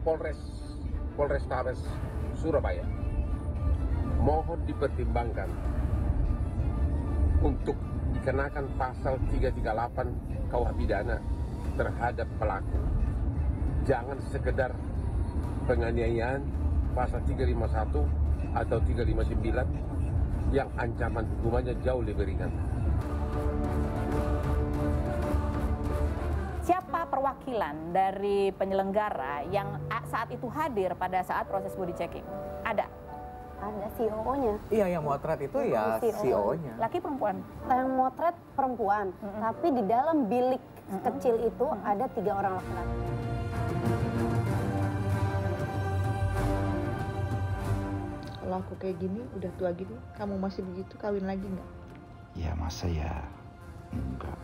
Polrestabes Surabaya mohon dipertimbangkan untuk dikenakan pasal 338 KUH pidana terhadap pelaku. Jangan sekedar penganiayaan pasal 351 atau 359 yang ancaman hukumannya jauh lebih ringan. Siapa perwakilan dari penyelenggara yang saat itu hadir pada saat proses body checking? Ada? Ada CEO-nya. Iya, yang motret itu ya CEO-nya. Laki perempuan? Yang motret perempuan, tapi di dalam bilik kecil itu ada 3 orang laki-laki. Kalau aku kayak gini, udah tua gini, kamu masih begitu, kawin lagi nggak? Ya masa ya enggak.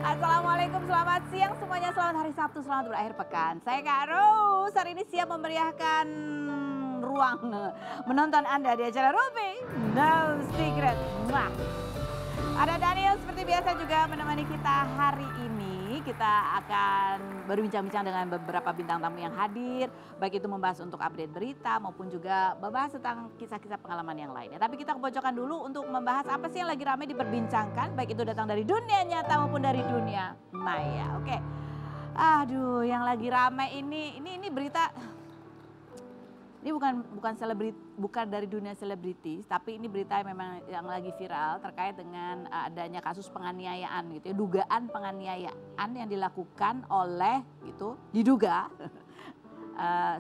Assalamualaikum, selamat siang semuanya, selamat hari Sabtu, selamat berakhir pekan. Saya Kak Rose, hari ini siap memeriahkan ruang menonton Anda di acara Ruby No Secret. Wah. Ada Daniel seperti biasa juga menemani kita hari ini. Kita akan berbincang-bincang dengan beberapa bintang tamu yang hadir, baik itu membahas untuk update berita maupun juga membahas tentang kisah-kisah pengalaman yang lainnya. Tapi kita kebocokan dulu untuk membahas apa sih yang lagi ramai diperbincangkan, baik itu datang dari dunia nyata maupun dari dunia maya. Oke. Aduh, yang lagi ramai ini berita. Ini bukan dari dunia selebritis, tapi ini berita yang memang yang lagi viral terkait dengan adanya kasus penganiayaan gitu ya, dugaan penganiayaan yang dilakukan oleh gitu diduga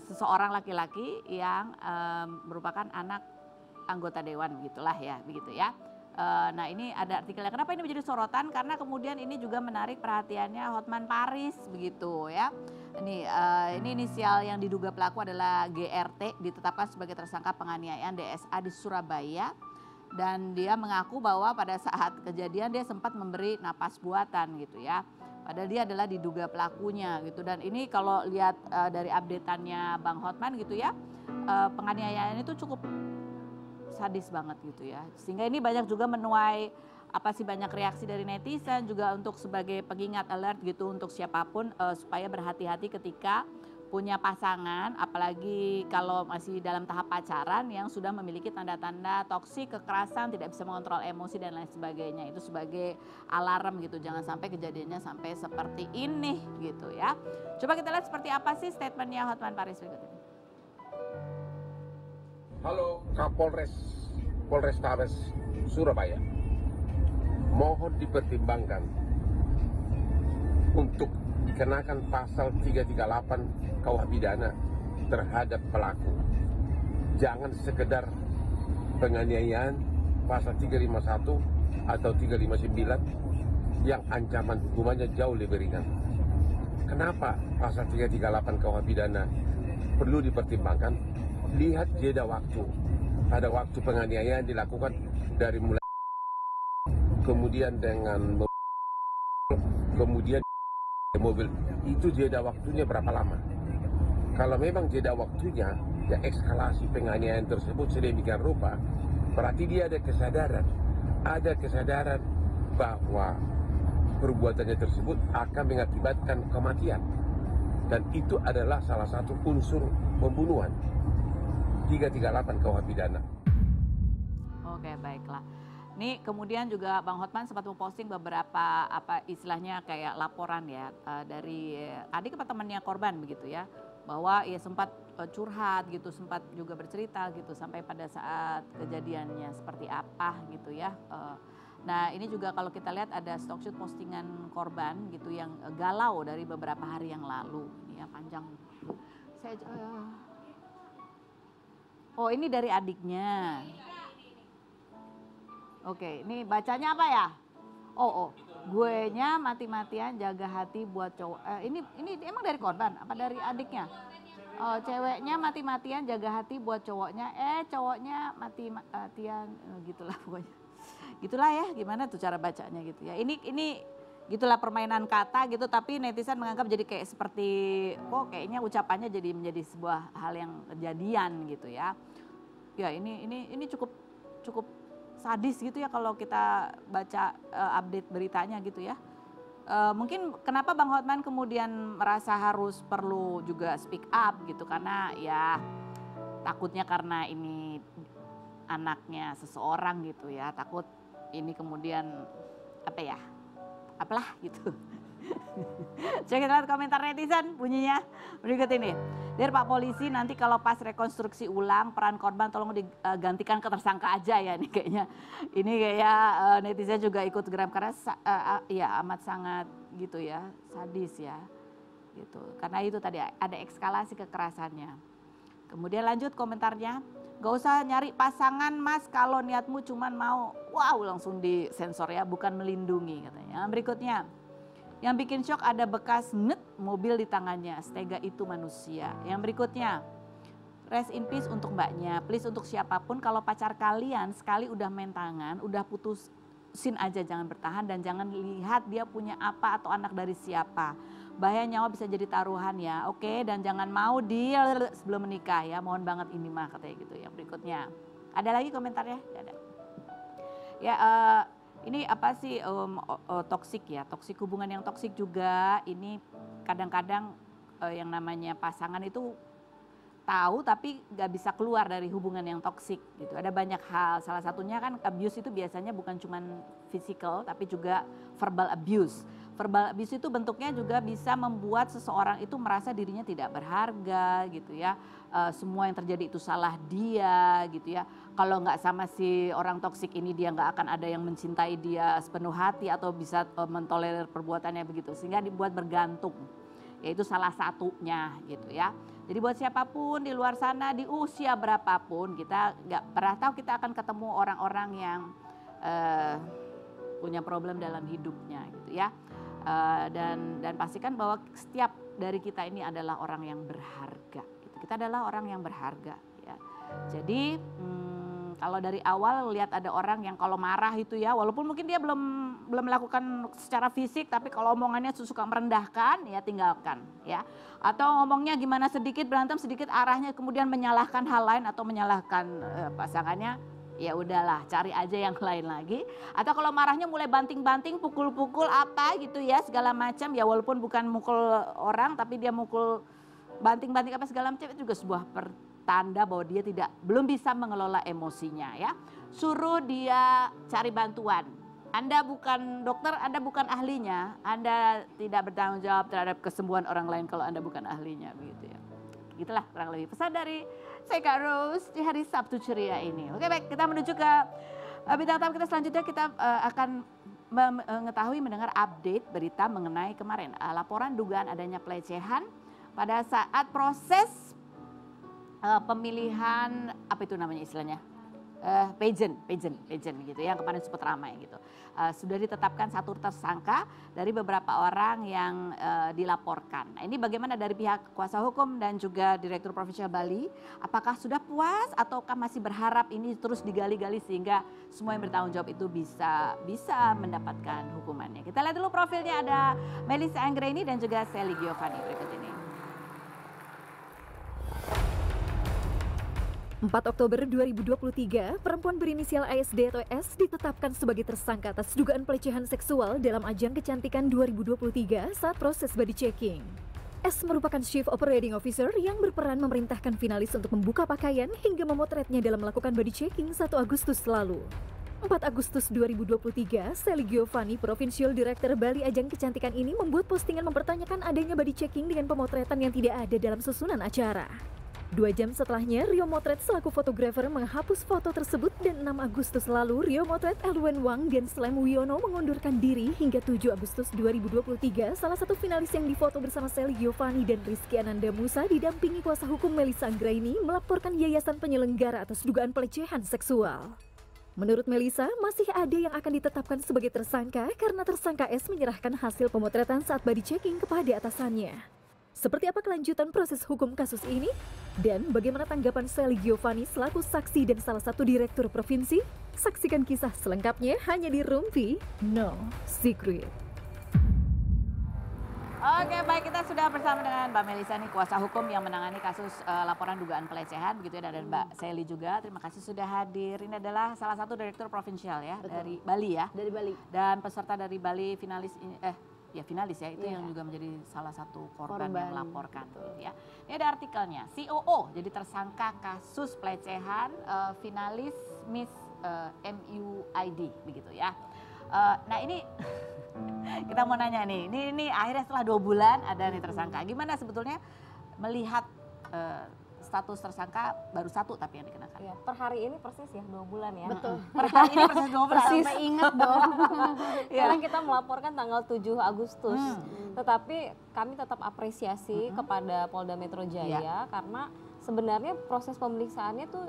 seseorang laki-laki yang merupakan anak anggota dewan begitulah ya, begitu ya. Nah ini ada artikelnya. Kenapa ini menjadi sorotan? Karena kemudian ini juga menarik perhatiannya Hotman Paris begitu ya. Ini inisial yang diduga pelaku adalah GRT, ditetapkan sebagai tersangka penganiayaan DSA di Surabaya. Dan dia mengaku bahwa pada saat kejadian dia sempat memberi napas buatan gitu ya. Padahal dia adalah diduga pelakunya gitu. Dan ini kalau lihat dari update-annya Bang Hotman gitu ya, penganiayaan itu cukup sadis banget gitu ya. Sehingga ini banyak juga menuai banyak reaksi dari netizen juga untuk sebagai pengingat alert gitu untuk siapapun supaya berhati-hati ketika punya pasangan, apalagi kalau masih dalam tahap pacaran yang sudah memiliki tanda-tanda toksik, kekerasan, tidak bisa mengontrol emosi dan lain sebagainya. Itu sebagai alarm gitu, jangan sampai kejadiannya sampai seperti ini gitu ya. Coba kita lihat seperti apa sih statementnya Hotman Paris berikut ini. Halo Polrestabes Surabaya, mohon dipertimbangkan untuk dikenakan pasal 338 KUH pidana terhadap pelaku. Jangan sekedar penganiayaan pasal 351 atau 359 yang ancaman hukumannya jauh lebih ringan. Kenapa pasal 338 KUH pidana perlu dipertimbangkan? Lihat jeda waktu. Ada waktu penganiayaan dilakukan dari mulai kemudian dengan kemudian mobil, itu jeda waktunya berapa lama? Kalau memang jeda waktunya ya eskalasi penganiayaan tersebut sedemikian rupa, berarti dia ada kesadaran bahwa perbuatannya tersebut akan mengakibatkan kematian, dan itu adalah salah satu unsur pembunuhan. 338 KUH pidana. Oke, baiklah. Ini kemudian juga Bang Hotman sempat memposting beberapa istilahnya kayak laporan ya dari adik atau temannya korban begitu ya, bahwa ia sempat curhat gitu, sempat juga bercerita gitu sampai pada saat kejadiannya seperti apa gitu ya. Nah ini juga kalau kita lihat ada stock-shoot postingan korban gitu yang galau dari beberapa hari yang lalu. Ini ya panjang. Oh ini dari adiknya. Oke, ini bacanya apa ya? Oh. Guenya mati-matian jaga hati buat cowok. Ini emang dari korban apa dari adiknya? Ceweknya mati-matian jaga hati buat cowoknya. Cowoknya mati-matian gitulah pokoknya. Gitulah ya, gimana tuh cara bacanya gitu ya. Ini gitulah permainan kata gitu, tapi netizen menganggap jadi kayak seperti kok kayaknya ucapannya jadi menjadi sebuah hal yang kejadian gitu ya. Ya ini cukup sadis gitu ya kalau kita baca update beritanya gitu ya. Mungkin kenapa Bang Hotman kemudian merasa harus perlu juga speak up gitu, karena ya takutnya karena ini anaknya seseorang gitu ya, takut ini kemudian apalah gitu. Coba kita lihat komentar netizen bunyinya berikut ini. Dear Pak Polisi, nanti kalau pas rekonstruksi ulang peran korban tolong digantikan ke tersangka aja ya, ini kayaknya. Ini kayak netizen juga ikut geram karena ya amat sangat gitu ya, sadis ya. Gitu. Karena itu tadi ada eskalasi kekerasannya. Kemudian lanjut komentarnya. Gak usah nyari pasangan mas kalau niatmu cuman mau, wow langsung disensor ya, bukan melindungi katanya. Berikutnya, yang bikin shock ada bekas mobil di tangannya, setega itu manusia. Yang berikutnya, rest in peace untuk mbaknya, please untuk siapapun kalau pacar kalian sekali udah main tangan, udah putusin aja, jangan bertahan dan jangan lihat dia punya apa atau anak dari siapa. Bahaya nyawa bisa jadi taruhan ya, oke, dan jangan mau deal sebelum menikah ya, mohon banget ini mah katanya gitu. Yang berikutnya, ada lagi komentarnya? Ada. Ya, ini apa sih toksik ya, toksik, hubungan yang toksik juga ini kadang-kadang yang namanya pasangan itu tahu tapi gak bisa keluar dari hubungan yang toksik gitu. Ada banyak hal, salah satunya kan abuse itu biasanya bukan cuman physical tapi juga verbal abuse. Verbal abuse itu bentuknya juga bisa membuat seseorang itu merasa dirinya tidak berharga gitu ya. Semua yang terjadi itu salah dia gitu ya. Kalau nggak sama si orang toksik ini dia nggak akan ada yang mencintai dia sepenuh hati atau bisa mentolerir perbuatannya begitu. Sehingga dibuat bergantung. Yaitu salah satunya gitu ya. Jadi buat siapapun di luar sana di usia berapapun kita nggak pernah tahu kita akan ketemu orang-orang yang punya problem dalam hidupnya gitu ya. Dan pastikan bahwa setiap dari kita ini adalah orang yang berharga. Gitu. Kita adalah orang yang berharga. Ya. Jadi kalau dari awal lihat ada orang yang kalau marah itu ya, walaupun mungkin dia belum melakukan secara fisik, tapi kalau omongannya suka merendahkan, ya tinggalkan. Ya. Atau ngomongnya gimana sedikit berantem sedikit arahnya kemudian menyalahkan hal lain atau menyalahkan pasangannya. Ya udahlah, cari aja yang lain lagi. Atau kalau marahnya mulai banting-banting, pukul-pukul apa gitu ya, segala macam. Ya walaupun bukan mukul orang, tapi dia mukul banting-banting apa segala macam, itu juga sebuah pertanda bahwa dia belum bisa mengelola emosinya ya. Suruh dia cari bantuan. Anda bukan dokter, Anda bukan ahlinya. Anda tidak bertanggung jawab terhadap kesembuhan orang lain kalau Anda bukan ahlinya begitu ya. Gitulah kurang lebih pesan dari saya Kak Rose di hari Sabtu ceria ini. Oke baik, kita menuju ke bintang tamu kita selanjutnya. Kita akan mengetahui mendengar update berita mengenai kemarin laporan dugaan adanya pelecehan pada saat proses pemilihan, apa itu namanya istilahnya, pageant gitu yang kemarin sempat ramai gitu. Sudah ditetapkan satu tersangka dari beberapa orang yang dilaporkan. Nah, ini bagaimana dari pihak kuasa hukum dan juga Direktur Provinsial Bali, apakah sudah puas ataukah masih berharap ini terus digali-gali sehingga semua yang bertanggung jawab itu bisa mendapatkan hukumannya. Kita lihat dulu profilnya, ada Melissa Anggreni dan juga Sally Giovanni berikut ini. 4 Oktober 2023, perempuan berinisial ASD atau S ditetapkan sebagai tersangka atas dugaan pelecehan seksual dalam ajang kecantikan 2023 saat proses body checking. S merupakan Chief Operating Officer yang berperan memerintahkan finalis untuk membuka pakaian hingga memotretnya dalam melakukan body checking 1 Agustus lalu. 4 Agustus 2023, Sally Giovanni, Provincial Director Bali Ajang Kecantikan ini membuat postingan mempertanyakan adanya body checking dengan pemotretan yang tidak ada dalam susunan acara. 2 jam setelahnya, Rio Motret selaku fotografer menghapus foto tersebut dan 6 Agustus lalu, Rio Motret, Elwen Wang dan Slem Wiono mengundurkan diri hingga 7 Agustus 2023. Salah satu finalis yang difoto bersama Sally Giovanni dan Rizky Ananda Musa didampingi kuasa hukum Melissa Anggraini melaporkan yayasan penyelenggara atas dugaan pelecehan seksual. Menurut Melisa, masih ada yang akan ditetapkan sebagai tersangka karena tersangka S menyerahkan hasil pemotretan saat body checking kepada atasannya. Seperti apa kelanjutan proses hukum kasus ini? Dan bagaimana tanggapan Sally Giovanni selaku saksi dan salah satu direktur provinsi? Saksikan kisah selengkapnya hanya di Rumpi No Secret. Oke, baik, kita sudah bersama dengan Mbak Melisa nih, kuasa hukum yang menangani kasus laporan dugaan pelecehan, begitu ya, dan Mbak Sally juga. Terima kasih sudah hadir. Ini adalah salah satu direktur provinsial ya, dari Bali ya. Dari Bali. Dan peserta dari Bali finalis finalis ya, itu yang juga menjadi salah satu korban yang melaporkan gitu ya. Ini ada artikelnya, COO jadi tersangka kasus pelecehan finalis Miss MUID begitu ya. Nah ini kita mau nanya nih, ini akhirnya setelah 2 bulan ada nih tersangka. Gimana sebetulnya melihat status tersangka baru 1 tapi yang dikenakan? Ya, per hari ini persis ya 2 bulan ya. Betul. Per hari ini persis 2 bulan. Sampai ingat dong. Karena kita melaporkan tanggal 7 Agustus. Tetapi kami tetap apresiasi kepada Polda Metro Jaya karena sebenarnya proses pemeriksaannya tuh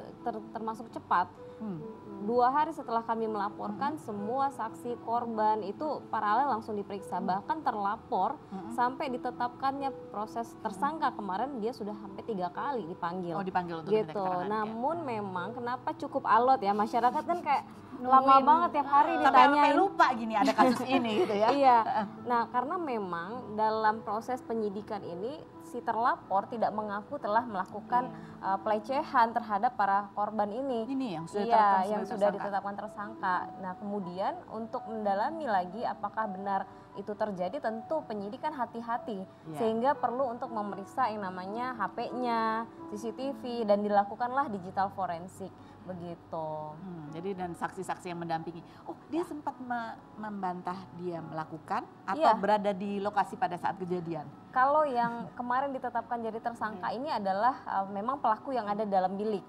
termasuk cepat. 2 hari setelah kami melaporkan, semua saksi korban itu paralel langsung diperiksa. Bahkan terlapor sampai ditetapkannya proses tersangka kemarin dia sudah sampai 3 kali dipanggil. Oh, dipanggil untuk diminta gitu. keterangan, Namun memang kenapa cukup alot ya, masyarakat kan kayak lama banget tiap hari sampai ditanyain. lupa gini ada kasus ini gitu ya. Iya. Nah, karena memang dalam proses penyidikan ini si terlapor tidak mengaku telah melakukan pelecehan terhadap para korban ini. Ini yang sudah yang sudah ditetapkan tersangka. Nah, kemudian untuk mendalami lagi apakah benar itu terjadi, tentu penyidik kan hati-hati sehingga perlu untuk memeriksa yang namanya HP-nya, CCTV dan dilakukanlah digital forensik begitu. Jadi dan saksi-saksi yang mendampingi. Oh, dia sempat membantah dia melakukan atau berada di lokasi pada saat kejadian? Kalau yang kemarin ditetapkan jadi tersangka ini adalah memang pelaku yang ada dalam bilik.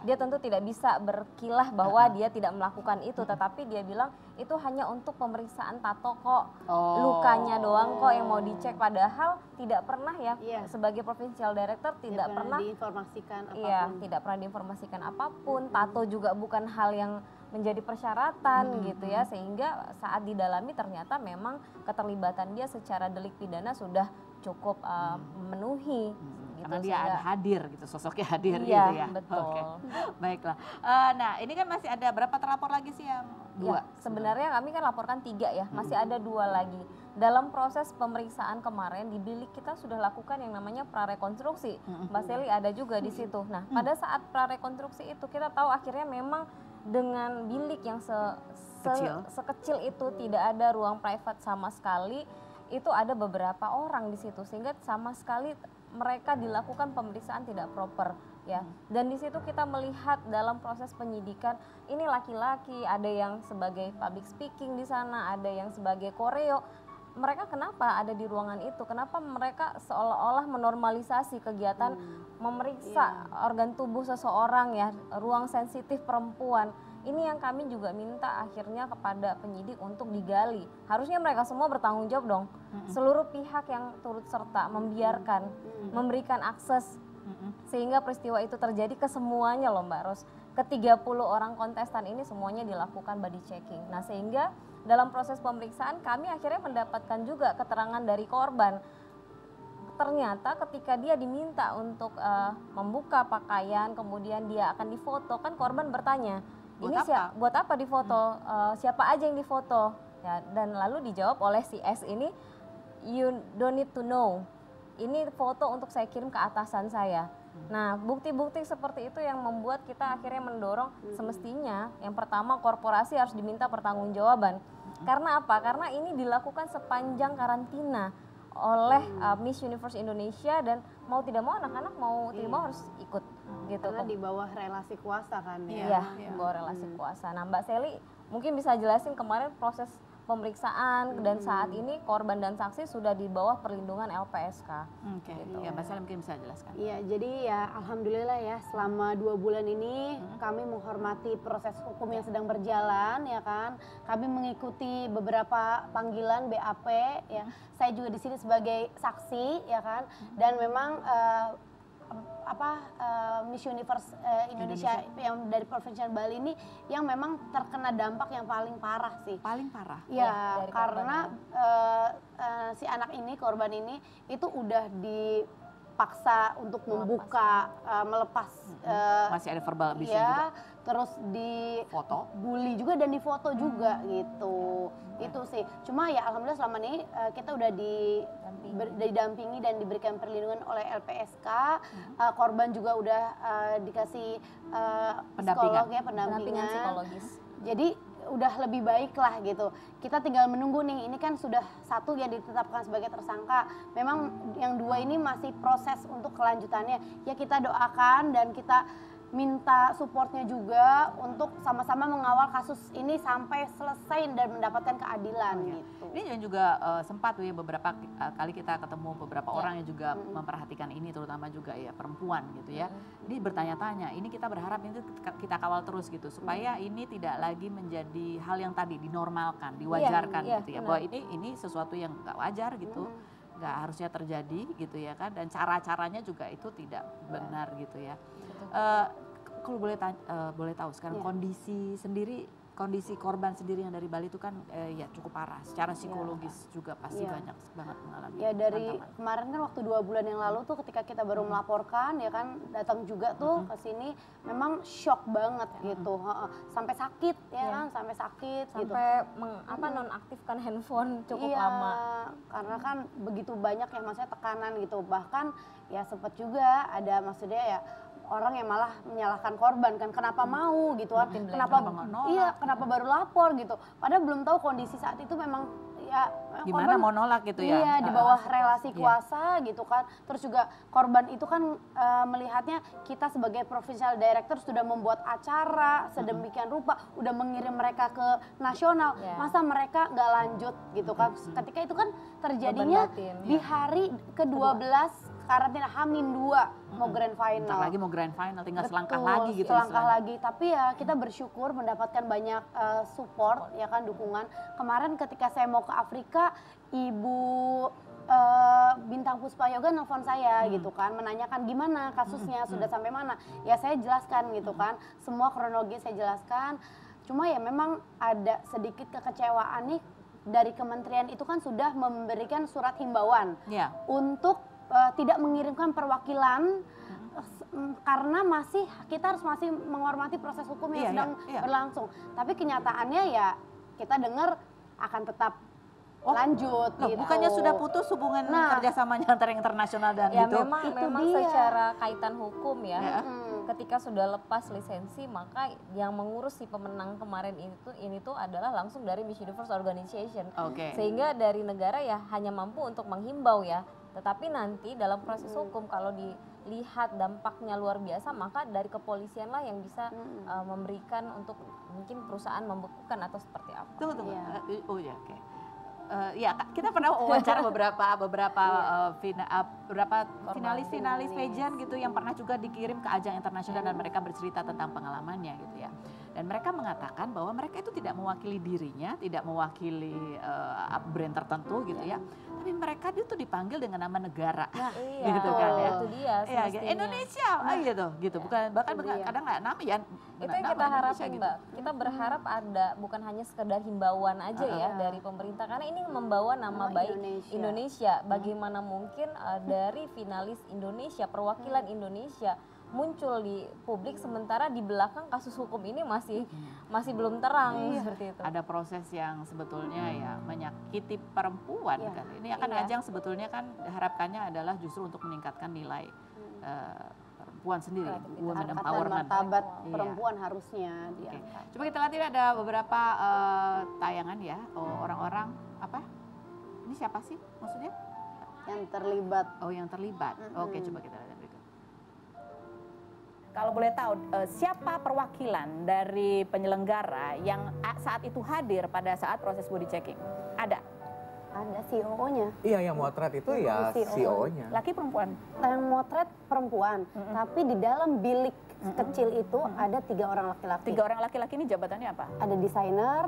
Dia tentu tidak bisa berkilah bahwa dia tidak melakukan itu, tetapi dia bilang itu hanya untuk pemeriksaan tato kok, lukanya doang kok yang mau dicek, padahal tidak pernah ya sebagai provincial director tidak pernah diinformasikan apapun. Iya, tidak pernah diinformasikan apapun. Tato juga bukan hal yang menjadi persyaratan gitu ya, sehingga saat didalami ternyata memang keterlibatan dia secara delik pidana sudah cukup memenuhi. Karena dia ada hadir gitu, sosoknya hadir gitu ya. Betul. Oke. Baiklah. Nah ini kan masih ada berapa terlapor lagi sih yang 2? Ya, sebenarnya kami kan laporkan 3 ya, masih ada 2 lagi. Dalam proses pemeriksaan kemarin di bilik kita sudah lakukan yang namanya prarekonstruksi. Mbak Sally ada juga di situ. Nah, pada saat prarekonstruksi itu kita tahu akhirnya memang dengan bilik yang sekecil itu tidak ada ruang private sama sekali. Itu ada beberapa orang di situ sehingga sama sekali mereka dilakukan pemeriksaan tidak proper ya. Dan di situ kita melihat dalam proses penyidikan ini laki-laki, ada yang sebagai public speaking di sana, ada yang sebagai koreo. Mereka kenapa ada di ruangan itu? Kenapa mereka seolah-olah menormalisasi kegiatan memeriksa organ tubuh seseorang ya, ruang sensitif perempuan. Ini yang kami juga minta akhirnya kepada penyidik untuk digali. Harusnya mereka semua bertanggung jawab dong. Seluruh pihak yang turut serta membiarkan, memberikan akses sehingga peristiwa itu terjadi ke semuanya loh Mbak Ros. Ke 30 orang kontestan ini semuanya dilakukan body checking. Nah, sehingga dalam proses pemeriksaan kami akhirnya mendapatkan juga keterangan dari korban. Ternyata ketika dia diminta untuk membuka pakaian, kemudian dia akan difoto, kan korban bertanya, buat apa difoto? Siapa aja yang difoto? Ya, dan lalu dijawab oleh si S ini, you don't need to know. Ini foto untuk saya kirim ke atasan saya. Nah, bukti-bukti seperti itu yang membuat kita akhirnya mendorong semestinya yang pertama korporasi harus diminta pertanggungjawaban. Karena apa? Karena ini dilakukan sepanjang karantina oleh Miss Universe Indonesia dan mau tidak mau anak-anak mau tidak mau harus ikut gitu. Karena di bawah relasi kuasa kan ya. Iya, di bawah relasi kuasa. Nah, Mbak Sally mungkin bisa jelasin kemarin proses pemeriksaan dan saat ini korban dan saksi sudah di bawah perlindungan LPSK. Oke, ya Mbak Sally mungkin bisa jelaskan. Iya, jadi ya alhamdulillah ya selama 2 bulan ini kami menghormati proses hukum yang sedang berjalan ya kan. Kami mengikuti beberapa panggilan BAP ya. Saya juga di sini sebagai saksi ya kan. Dan memang Miss Universe Indonesia yang dari Provinsi Bali ini yang memang terkena dampak yang paling parah sih. Paling parah? Ya, dari karena si anak ini, korban ini itu udah dipaksa untuk membuka, melepas. Masih ada verbal abuse ya, juga? Terus di Foto? bully juga dan difoto juga gitu. Itu sih. Cuma ya alhamdulillah selama ini kita udah didampingi dan diberikan perlindungan oleh LPSK. Korban juga udah dikasih psikolog ya, pendampingan psikologis. Jadi udah lebih baik lah gitu. Kita tinggal menunggu nih, ini kan sudah satu yang ditetapkan sebagai tersangka. Memang yang dua ini masih proses untuk kelanjutannya. Ya kita doakan dan kita minta supportnya juga untuk sama-sama mengawal kasus ini sampai selesai dan mendapatkan keadilan gitu. Ini juga sempat ya beberapa kali kita ketemu beberapa orang yang juga memperhatikan ini, terutama juga ya perempuan gitu ya. Ini bertanya-tanya, ini kita berharap ini kita kawal terus gitu supaya ini tidak lagi menjadi hal yang tadi dinormalkan, diwajarkan gitu ya. Bahwa ini sesuatu yang nggak wajar gitu. Nggak harusnya terjadi gitu ya kan, dan cara-caranya juga itu tidak benar gitu ya. Kalau boleh tahu sekarang kondisi korban sendiri yang dari Bali itu kan ya cukup parah, secara psikologis juga pasti banyak banget mengalami. Ya dari kemarin kan waktu 2 bulan yang lalu tuh ketika kita baru melaporkan ya kan datang juga tuh ke sini, memang shock banget gitu, sampai sakit ya kan, sampai sakit gitu. Sampai nonaktifkan handphone cukup lama. Karena kan begitu banyak ya maksudnya tekanan gitu, bahkan ya sempat juga ada maksudnya ya orang yang malah menyalahkan korban kan, kenapa mau gitu kan, kenapa baru lapor gitu, padahal belum tahu kondisi saat itu memang ya gimana korban, mau nolak gitu ya. Iya, di bawah relasi kuasa gitu kan. Terus juga korban itu kan melihatnya kita sebagai provincial director sudah membuat acara sedemikian rupa, udah mengirim mereka ke nasional, masa mereka nggak lanjut gitu kan. Ketika itu kan terjadinya di hari ke-12 karantina H-2 mau grand final. Bentar lagi mau grand final, tinggal selangkah lagi gitu. Selangkah lagi, tapi ya kita bersyukur mendapatkan banyak support ya kan, dukungan. Kemarin ketika saya mau ke Afrika, Ibu Bintang Puspa Yoga nelfon saya gitu kan, menanyakan gimana kasusnya, sudah sampai mana. Ya saya jelaskan gitu kan, semua kronologi saya jelaskan. Cuma ya memang ada sedikit kekecewaan nih, dari kementerian itu kan sudah memberikan surat himbauan untuk tidak mengirimkan perwakilan karena kita harus masih menghormati proses hukum yang sedang berlangsung. Tapi kenyataannya ya kita dengar akan tetap lanjut gitu. Bukannya sudah putus hubungan kerjasamanya antara internasional dan ya itu? Memang secara kaitan hukum ya. Ketika sudah lepas lisensi, maka yang mengurus si pemenang kemarin ini tuh adalah langsung dari Miss Universe Organization. Sehingga dari negara ya hanya mampu untuk menghimbau ya. Tetapi nanti dalam proses hukum kalau dilihat dampaknya luar biasa, maka dari kepolisian lah yang bisa memberikan untuk mungkin perusahaan membekukan atau seperti apa. Tunggu. Ya, kita pernah wawancara beberapa finalis pageant gitu yang pernah juga dikirim ke ajang internasional dan mereka bercerita tentang pengalamannya gitu ya. Dan mereka mengatakan bahwa mereka itu tidak mewakili dirinya, tidak mewakili brand tertentu gitu ya. Tapi mereka itu dipanggil dengan nama negara. Gitu kan ya. Itu dia Indonesia gitu. Bukan bahkan kadang nggak nama ya. Itu yang kita harapin Mbak. Kita berharap ada bukan hanya sekedar himbauan aja ya dari pemerintah, karena ini membawa nama baik Indonesia. Bagaimana mungkin dari finalis Indonesia, perwakilan Indonesia muncul di publik sementara di belakang kasus hukum ini masih belum terang seperti itu. Ada proses yang sebetulnya ya menyakiti perempuan kan. Ini akan ajang sebetulnya kan harapannya adalah justru untuk meningkatkan nilai perempuan sendiri, women empowerment. Martabat perempuan harusnya diangkat. Coba kita lihat ini ada beberapa tayangan ya, orang-orang apa? Ini siapa sih maksudnya? Yang terlibat. Oh, yang terlibat. Oke, coba kita lihat berikut. Kalau boleh tahu, siapa perwakilan dari penyelenggara yang saat itu hadir pada saat proses body checking? Ada? Ada CEO-nya. Iya, yang motret itu ya CEO-nya. Laki perempuan? Yang motret perempuan, tapi di dalam bilik kecil itu ada 3 orang laki-laki. 3 orang laki-laki ini jabatannya apa? Ada desainer,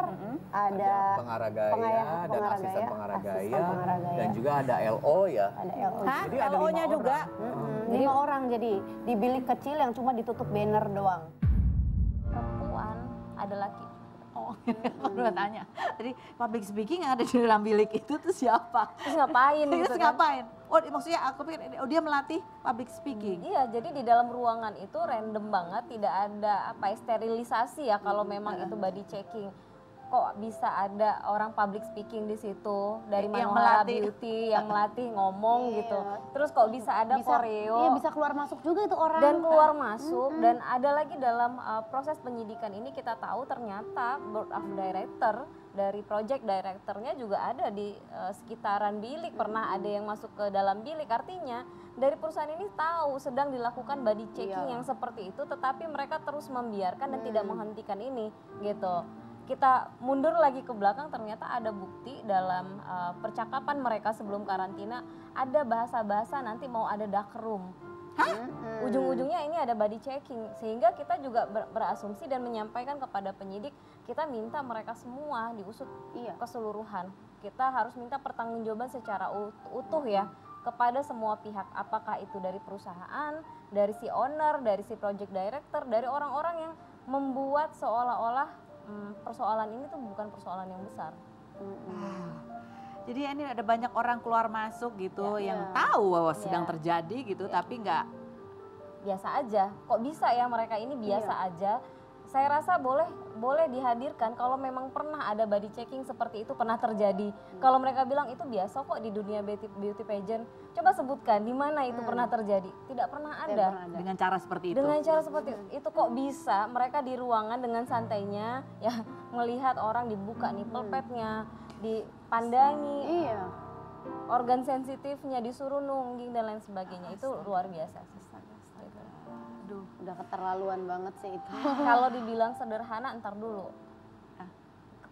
ada pengarah gaya dan asisten pengarah gaya, dan juga ada LO ya. Ada LO. Hah? Jadi ada LO-nya 5 juga? orang. 5 orang jadi di bilik kecil yang cuma ditutup banner doang. Perempuan ada laki. Oh, aku udah tanya. Jadi public speaking yang ada di dalam bilik itu tuh siapa? Terus ngapain gitu Terus kan? ngapain? Oh, maksudnya aku pikir dia melatih public speaking. Iya, jadi di dalam ruangan itu random banget, tidak ada apa ya, sterilisasi ya kalau memang itu body checking. Kok bisa ada orang public speaking di situ dari Yang Manohara melatih. Beauty yang melatih ngomong Iya. gitu. Terus kok bisa ada koreo Iya, bisa keluar masuk juga itu orang. dan keluar masuk dan ada lagi dalam proses penyidikan ini kita tahu ternyata board of director dari project directornya juga ada di sekitaran bilik, pernah ada yang masuk ke dalam bilik, artinya dari perusahaan ini tahu sedang dilakukan body checking yang seperti itu, tetapi mereka terus membiarkan dan tidak menghentikan ini gitu. Kita mundur lagi ke belakang, ternyata ada bukti dalam percakapan mereka sebelum karantina, ada bahasa-bahasa nanti mau ada dark room. Ujung-ujungnya ini ada body checking, sehingga kita juga berasumsi dan menyampaikan kepada penyidik, kita minta mereka semua diusut keseluruhan. Kita harus minta pertanggungjawaban secara utuh ya kepada semua pihak, apakah itu dari perusahaan, dari si owner, dari si project director, dari orang-orang yang membuat seolah-olah persoalan ini tuh bukan persoalan yang besar. Jadi ini ada banyak orang keluar masuk gitu yang tahu bahwa sedang terjadi gitu, tapi nggak biasa aja. Kok bisa ya mereka ini biasa aja? Saya rasa boleh dihadirkan kalau memang pernah ada body checking seperti itu pernah terjadi. Kalau mereka bilang itu biasa kok di dunia beauty pageant, coba sebutkan di mana itu pernah terjadi. Tidak pernah ada. dengan cara seperti itu. Dengan cara seperti itu kok bisa mereka di ruangan dengan santainya ya melihat orang dibuka nipple padnya, dipandangi, organ sensitifnya disuruh nungging dan lain sebagainya. Itu luar biasa sih. Aduh, udah keterlaluan banget sih itu. Kalau dibilang sederhana, ntar dulu.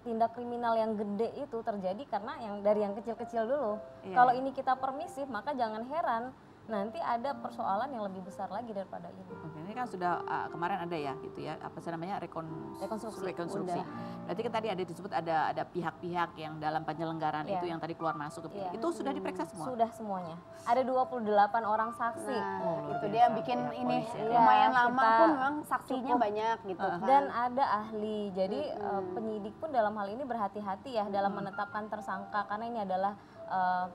Tindak kriminal yang gede itu terjadi karena dari yang kecil-kecil dulu. Kalau ini kita permisif, maka jangan heran nanti ada persoalan yang lebih besar lagi daripada ini. Oke, ini kan sudah kemarin ada ya gitu ya, apa sih namanya rekonstruksi. Udah. Berarti kan tadi ada disebut ada pihak-pihak yang dalam penyelenggaraan itu yang tadi keluar masuk ke itu sudah diperiksa semua. Sudah semuanya. Ada 28 orang saksi. Itu dia yang bikin ini lumayan lama pun memang saksinya banyak gitu kan. Dan ada ahli. Jadi penyidik pun dalam hal ini berhati-hati ya dalam menetapkan tersangka karena ini adalah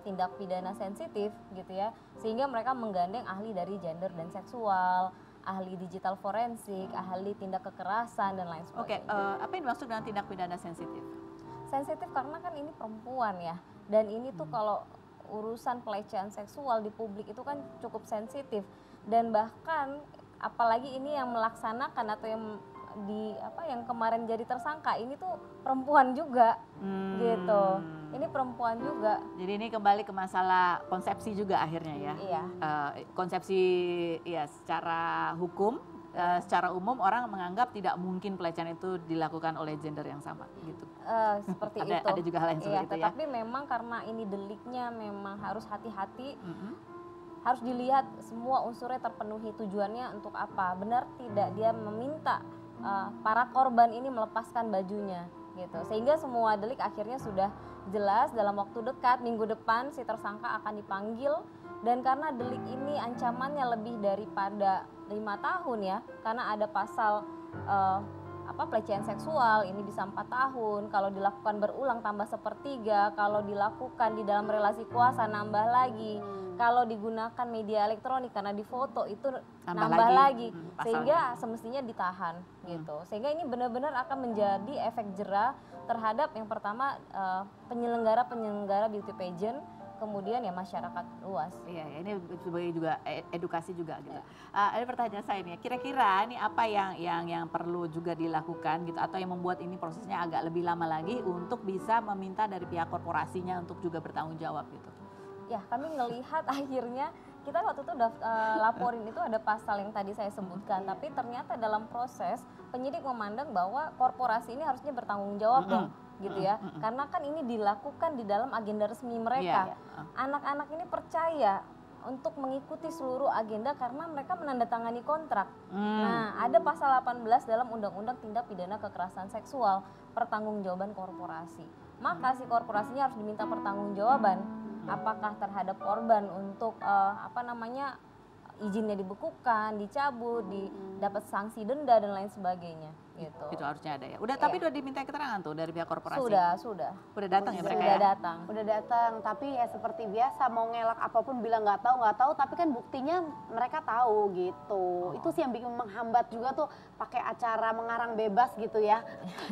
tindak pidana sensitif gitu ya, sehingga mereka menggandeng ahli dari gender dan seksual, ahli digital forensik, ahli tindak kekerasan dan lain sebagainya. Oke, apa yang dimaksud dengan tindak pidana sensitif? Sensitif karena kan ini perempuan ya, dan ini tuh kalau urusan pelecehan seksual di publik itu kan cukup sensitif, dan bahkan apalagi ini yang melaksanakan atau yang kemarin jadi tersangka ini tuh perempuan juga gitu. Ini perempuan juga. Jadi ini kembali ke masalah konsepsi juga akhirnya ya. Iya. Konsepsi ya secara hukum, secara umum orang menganggap tidak mungkin pelecehan itu dilakukan oleh gender yang sama gitu. Seperti itu. Ada juga hal yang seperti itu ya. Tetapi memang karena ini deliknya memang harus hati-hati. Harus dilihat semua unsurnya terpenuhi, tujuannya untuk apa. Benar tidak dia meminta para korban ini melepaskan bajunya gitu, sehingga semua delik akhirnya sudah jelas. Dalam waktu dekat minggu depan si tersangka akan dipanggil, dan karena delik ini ancamannya lebih daripada 5 tahun ya, karena ada pasal pelecehan seksual ini bisa 4 tahun, kalau dilakukan berulang tambah 1/3, kalau dilakukan di dalam relasi kuasa nambah lagi, kalau digunakan media elektronik karena difoto itu nambah lagi. Sehingga semestinya ditahan gitu. Sehingga ini benar-benar akan menjadi efek jera terhadap yang pertama penyelenggara beauty pageant, kemudian ya masyarakat luas. Iya, ini sebagai juga edukasi juga gitu. Ada pertanyaan saya nih, kira-kira ini apa yang perlu juga dilakukan gitu, atau yang membuat ini prosesnya agak lebih lama lagi untuk bisa meminta dari pihak korporasinya untuk juga bertanggung jawab gitu? Ya, kami ngelihat akhirnya kita waktu itu udah laporin itu ada pasal yang tadi saya sebutkan, tapi ternyata dalam proses penyidik memandang bahwa korporasi ini harusnya bertanggung jawab dong gitu ya. Karena kan ini dilakukan di dalam agenda resmi mereka. Anak-anak ini percaya untuk mengikuti seluruh agenda karena mereka menandatangani kontrak. Nah, ada pasal 18 dalam Undang-Undang Tindak Pidana Kekerasan Seksual, pertanggungjawaban korporasi. Maka si korporasinya harus diminta pertanggungjawaban apakah terhadap korban untuk izinnya dibekukan, dicabut, didapat sanksi denda dan lain sebagainya gitu. Itu harusnya ada ya. Udah tapi udah diminta keterangan tuh dari pihak korporasi. Sudah. Udah datang ya mereka Sudah ya? datang. Udah datang, tapi ya seperti biasa mau ngelak apapun bilang nggak tahu, tapi kan buktinya mereka tahu gitu. Itu sih yang bikin menghambat juga tuh pakai acara mengarang bebas gitu ya.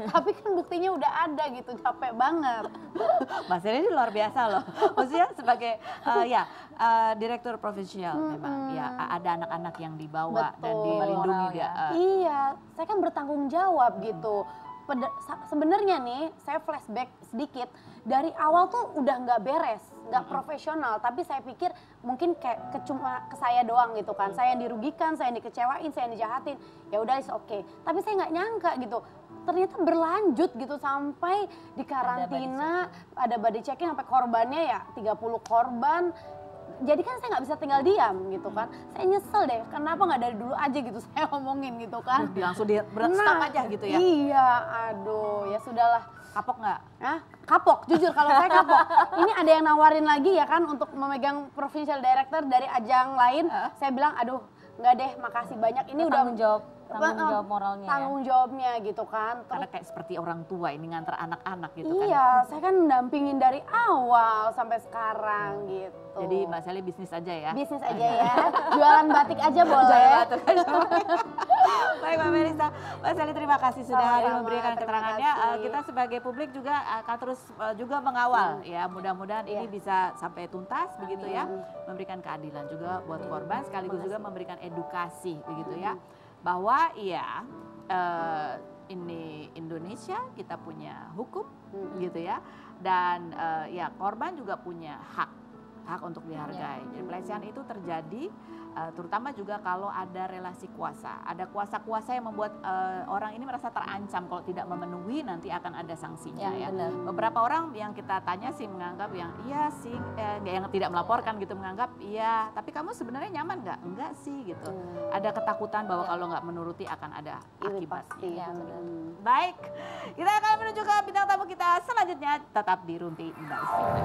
Tapi kan buktinya udah ada gitu, capek banget. Mas Heri ini luar biasa loh. Maksudnya sebagai direktur provinsial memang ya ada anak-anak yang dibawa dan dilindungi dia. Iya, saya kan bertanggung jawab gitu. Sebenarnya nih, saya flashback sedikit. Dari awal tuh udah nggak beres, nggak profesional. Tapi saya pikir mungkin kayak cuma ke saya doang gitu kan. Saya yang dirugikan, saya yang dikecewain, saya yang dijahatin. Ya udah, oke. Tapi saya nggak nyangka gitu. Ternyata berlanjut gitu sampai di karantina, ada body checking sampai korbannya ya 30 korban. Jadi kan saya nggak bisa tinggal diam gitu kan. Saya nyesel deh, kenapa nggak dari dulu aja gitu saya ngomongin gitu kan. Langsung stop aja gitu ya? Iya, aduh ya sudahlah. Kapok nggak? Kapok, jujur kalau saya kapok. Ini ada yang nawarin lagi ya kan untuk memegang provincial director dari ajang lain. Saya bilang aduh nggak deh, makasih banyak. Ini udah tanggung jawab moralnya tanggung jawabnya gitu kan. Karena kayak seperti orang tua ini nganter anak-anak gitu kan. Iya, saya kan mendampingin dari awal sampai sekarang gitu. Jadi Mbak Sally bisnis aja ya? Bisnis aja ya, jualan batik aja boleh. Baik Mbak Melisa, Mbak Sally terima kasih sudah hadir memberikan keterangannya. Kita sebagai publik juga akan terus juga mengawal ya, mudah-mudahan ini bisa sampai tuntas begitu ya. Memberikan keadilan juga buat korban sekaligus juga memberikan edukasi begitu ya. Bahwa ini Indonesia, kita punya hukum gitu ya, dan ya korban juga punya hak untuk dihargai. Jadi pelecehan itu terjadi terutama juga kalau ada relasi kuasa, ada kuasa-kuasa yang membuat orang ini merasa terancam kalau tidak memenuhi nanti akan ada sanksinya ya. Beberapa orang yang kita tanya sih menganggap yang iya sih, yang tidak melaporkan gitu menganggap iya, tapi kamu sebenarnya nyaman nggak? Enggak sih gitu. Ada ketakutan bahwa kalau nggak menuruti akan ada akibatnya. Baik, kita akan menuju ke bintang tamu kita selanjutnya, tetap di Rumpi Mbak Sally.